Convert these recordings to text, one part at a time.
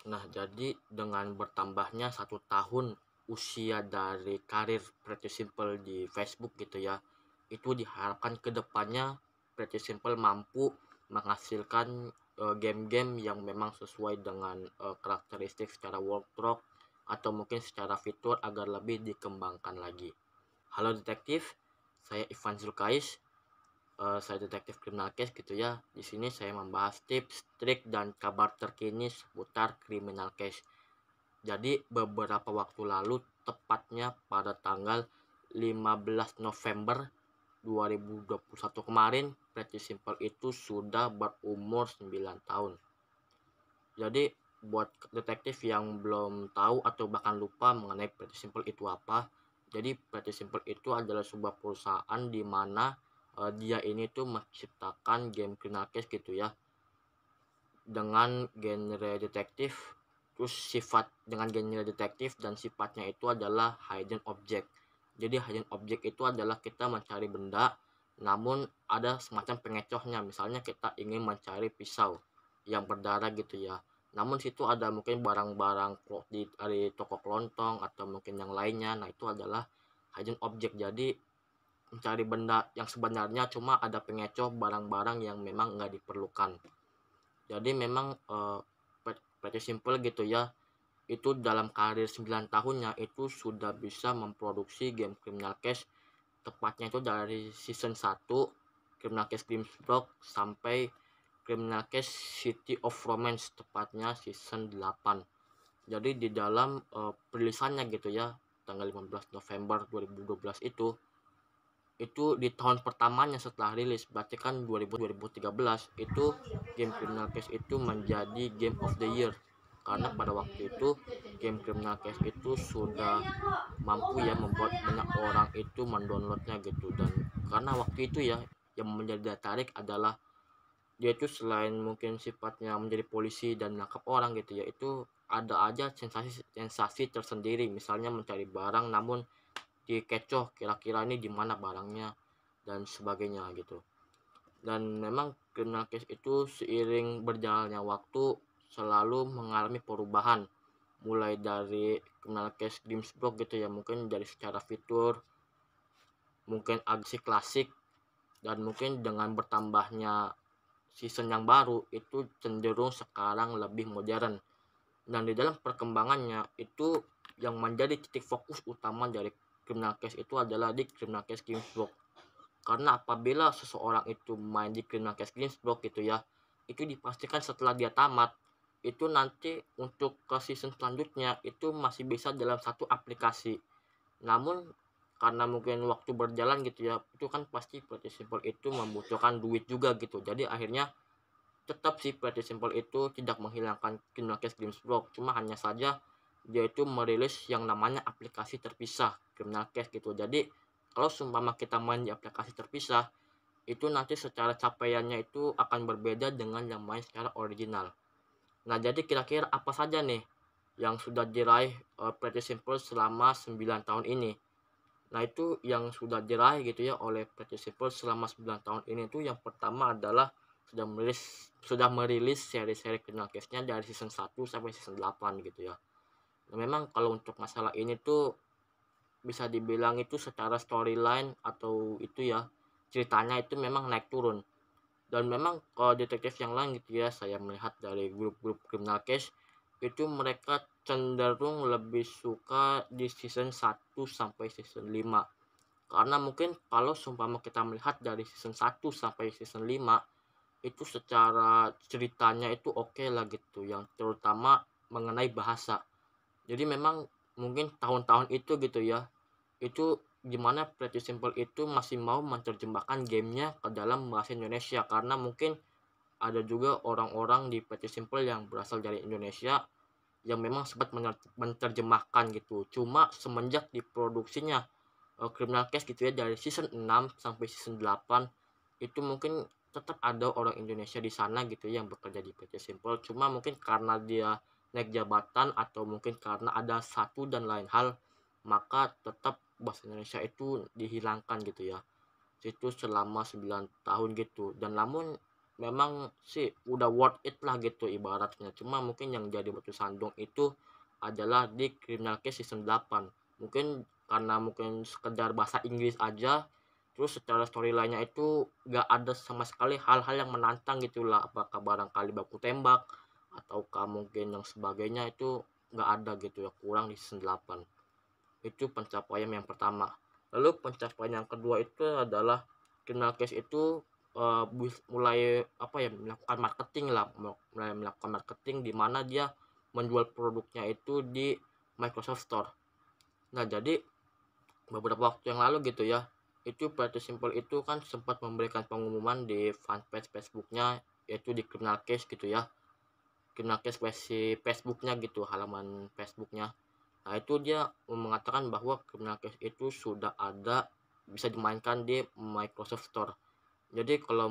Nah, jadi dengan bertambahnya 1 tahun usia dari karir Pretty Simple di Facebook gitu ya, itu diharapkan ke depannya Pretty Simple mampu menghasilkan game-game yang memang sesuai dengan karakteristik secara workflow atau mungkin secara fitur agar lebih dikembangkan lagi. Halo detektif, saya Ivan Zulkais. Saya detektif kriminal case gitu ya. Di sini saya membahas tips, trik, dan kabar terkini seputar kriminal case. Jadi beberapa waktu lalu, tepatnya pada tanggal 15 November 2021 kemarin, Pretty Simple itu sudah berumur 9 tahun. Jadi buat detektif yang belum tahu atau bahkan lupa mengenai Pretty Simple itu apa, jadi Pretty Simple itu adalah sebuah perusahaan di mana dia ini tuh menciptakan game criminal case gitu ya, dengan genre detektif, terus sifat dengan genre detektif dan sifatnya itu adalah hidden object. Jadi hidden object itu adalah kita mencari benda, namun ada semacam pengecohnya. Misalnya kita ingin mencari pisau yang berdarah gitu ya, namun situ ada mungkin barang-barang dari toko kelontong atau mungkin yang lainnya. Nah, itu adalah hidden object. Jadi mencari benda yang sebenarnya, cuma ada pengecoh barang-barang yang memang nggak diperlukan. Jadi memang Pretty Simple gitu ya, itu dalam karir 9 tahunnya itu sudah bisa memproduksi game Criminal Case, tepatnya itu dari season 1 Criminal Case Grimsbrook sampai Criminal Case City of Romance, tepatnya season 8. Jadi di dalam perilisannya gitu ya, tanggal 15 November 2012 itu di tahun pertamanya setelah rilis, berarti kan 2013 itu game Criminal Case itu menjadi Game of the Year, karena pada waktu itu game Criminal Case itu sudah mampu ya membuat banyak orang itu mendownloadnya gitu. Dan karena waktu itu ya, yang menjadi daya tarik adalah dia itu selain mungkin sifatnya menjadi polisi dan menangkap orang gitu ya, itu ada aja sensasi tersendiri, misalnya mencari barang namun dikecoh kira-kira ini di mana barangnya dan sebagainya gitu. Dan memang criminal case itu seiring berjalannya waktu selalu mengalami perubahan, mulai dari criminal case Grimsbrook gitu ya, mungkin dari secara fitur mungkin agak klasik, dan mungkin dengan bertambahnya season yang baru itu cenderung sekarang lebih modern. Dan di dalam perkembangannya itu, yang menjadi titik fokus utama dari criminal case itu adalah di criminal case Grimsbrook. Karena apabila seseorang itu main di criminal case Grimsbrook gitu ya, itu dipastikan setelah dia tamat itu nanti untuk ke season selanjutnya itu masih bisa dalam satu aplikasi. Namun karena mungkin waktu berjalan gitu ya, itu kan pasti Pretty Simple itu membutuhkan duit juga gitu. Jadi akhirnya tetap sih Pretty Simple itu tidak menghilangkan Criminal Case Grimsbrook, cuma hanya saja dia itu merilis yang namanya aplikasi terpisah Criminal Case gitu. Jadi kalau seumpama kita main di aplikasi terpisah, itu nanti secara capaiannya itu akan berbeda dengan yang main secara original. Nah, jadi kira-kira apa saja nih yang sudah diraih Pretty Simple selama 9 tahun ini? Nah, itu yang sudah diraih gitu ya oleh Pretty Simple selama 9 tahun ini, itu yang pertama adalah sudah merilis seri-seri Criminal Case-nya dari season 1 sampai season 8 gitu ya. Nah, memang kalau untuk masalah ini tuh bisa dibilang itu secara storyline atau itu ya, ceritanya itu memang naik turun. Dan memang kalau detektif yang lain gitu ya, saya melihat dari grup-grup Criminal Case itu mereka cenderung lebih suka di season 1 sampai season 5. Karena mungkin kalau seumpama kita melihat dari season 1 sampai season 5 itu secara ceritanya itu oke lah gitu, yang terutama mengenai bahasa. Jadi memang mungkin tahun-tahun itu gitu ya, itu gimana Pretty Simple itu masih mau menerjemahkan gamenya ke dalam bahasa Indonesia, karena mungkin ada juga orang-orang di Pretty Simple yang berasal dari Indonesia yang memang sempat menerjemahkan gitu. Cuma semenjak diproduksinya Criminal Case gitu ya, dari season 6 sampai season 8 itu mungkin tetap ada orang Indonesia di sana gitu ya, yang bekerja di PT Simple, cuma mungkin karena dia naik jabatan atau mungkin karena ada satu dan lain hal, maka tetap bahasa Indonesia itu dihilangkan gitu ya, itu selama 9 tahun gitu. Dan namun memang sih udah worth it lah gitu ibaratnya. Cuma mungkin yang jadi batu sandung itu adalah di Criminal Case Season 8. Mungkin karena mungkin sekedar bahasa Inggris aja, terus secara storyline-nya itu gak ada sama sekali hal-hal yang menantang gitulah, apakah barangkali baku tembak ataukah mungkin yang sebagainya itu gak ada gitu ya, kurang di season 8. Itu pencapaian yang pertama. Lalu pencapaian yang kedua itu adalah Criminal Case itu mulai apa ya, melakukan marketing lah, mulai melakukan marketing di mana dia menjual produknya itu di Microsoft Store. Nah, jadi beberapa waktu yang lalu gitu ya, itu Pretty Simple itu kan sempat memberikan pengumuman di fanpage Facebooknya, yaitu di Criminal Case gitu ya, Criminal Case versi Facebooknya gitu, halaman Facebooknya. Nah, itu dia mengatakan bahwa Criminal Case itu sudah ada, bisa dimainkan di Microsoft Store. Jadi kalau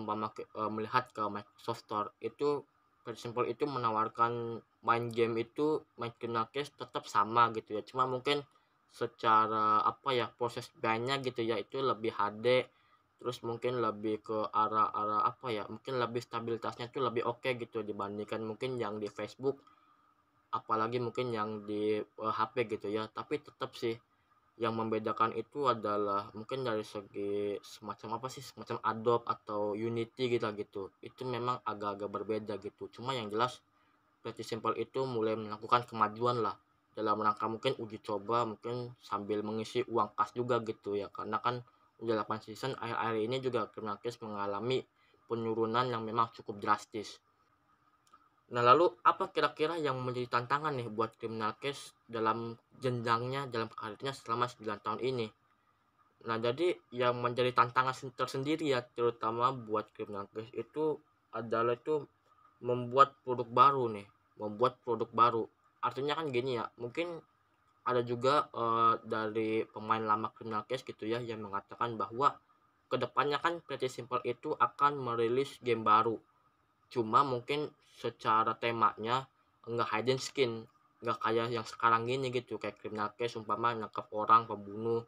melihat ke Microsoft Store itu, Pretty Simple itu menawarkan main game itu, main Criminal Case tetap sama gitu ya. Cuma mungkin secara apa ya, proses mainnya gitu ya, itu lebih HD, terus mungkin lebih ke arah-arah apa ya, mungkin lebih stabilitasnya itu lebih oke gitu dibandingkan mungkin yang di Facebook, apalagi mungkin yang di HP gitu ya. Tapi tetap sih yang membedakan itu adalah mungkin dari segi semacam apa sih, semacam Adobe atau Unity gitu. Itu memang agak-agak berbeda gitu. Cuma yang jelas Pretty Simple itu mulai melakukan kemajuan lah dalam rangka mungkin uji coba, mungkin sambil mengisi uang kas juga gitu ya. Karena kan udah 8 season, akhir-akhir ini juga Criminal Case mengalami penurunan yang memang cukup drastis. Nah, lalu apa kira-kira yang menjadi tantangan nih buat Criminal Case dalam jenjangnya, dalam karirnya selama 9 tahun ini? Nah, jadi yang menjadi tantangan tersendiri ya, terutama buat Criminal Case itu adalah itu membuat produk baru nih, membuat produk baru. Artinya kan gini ya, mungkin ada juga dari pemain lama Criminal Case gitu ya yang mengatakan bahwa kedepannya kan Pretty Simple itu akan merilis game baru. Cuma mungkin secara temanya enggak hidden skin, enggak kayak yang sekarang gini gitu, kayak Criminal Case umpama nangkep orang pembunuh.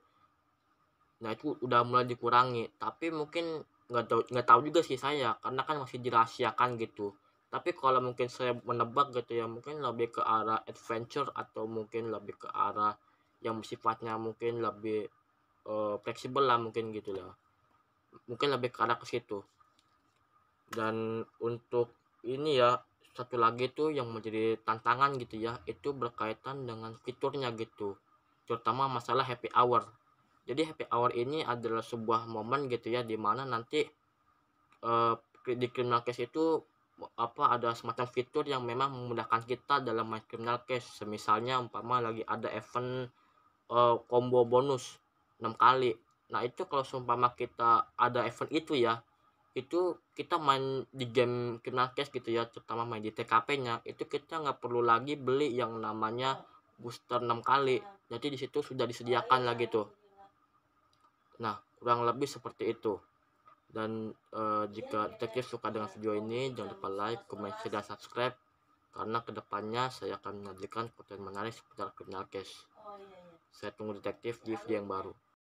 Nah, itu udah mulai dikurangi, tapi mungkin nggak tahu juga sih saya, karena kan masih dirahasiakan gitu. Tapi kalau mungkin saya menebak gitu ya, mungkin lebih ke arah adventure atau mungkin lebih ke arah yang sifatnya mungkin lebih fleksibel lah mungkin gitu lah. Mungkin lebih ke arah ke situ. Dan untuk ini ya, satu lagi tuh yang menjadi tantangan gitu ya, itu berkaitan dengan fiturnya gitu, terutama masalah happy hour. Jadi happy hour ini adalah sebuah momen gitu ya, dimana nanti eh, di Criminal Case itu apa, ada semacam fitur yang memang memudahkan kita dalam main Criminal Case. Semisalnya umpama lagi ada event combo bonus 6 kali. Nah, itu kalau seumpama kita ada event itu ya, itu kita main di game Criminal Case gitu ya, terutama main di TKP-nya, itu kita nggak perlu lagi beli yang namanya booster 6 kali. Jadi di situ sudah disediakan lah gitu. Nah, kurang lebih seperti itu. Dan jika detektif suka dengan video ini, jangan lupa like, comment, share, dan subscribe. Karena kedepannya saya akan menyajikan konten menarik seputar Criminal Case. Saya tunggu detektif di video yang baru.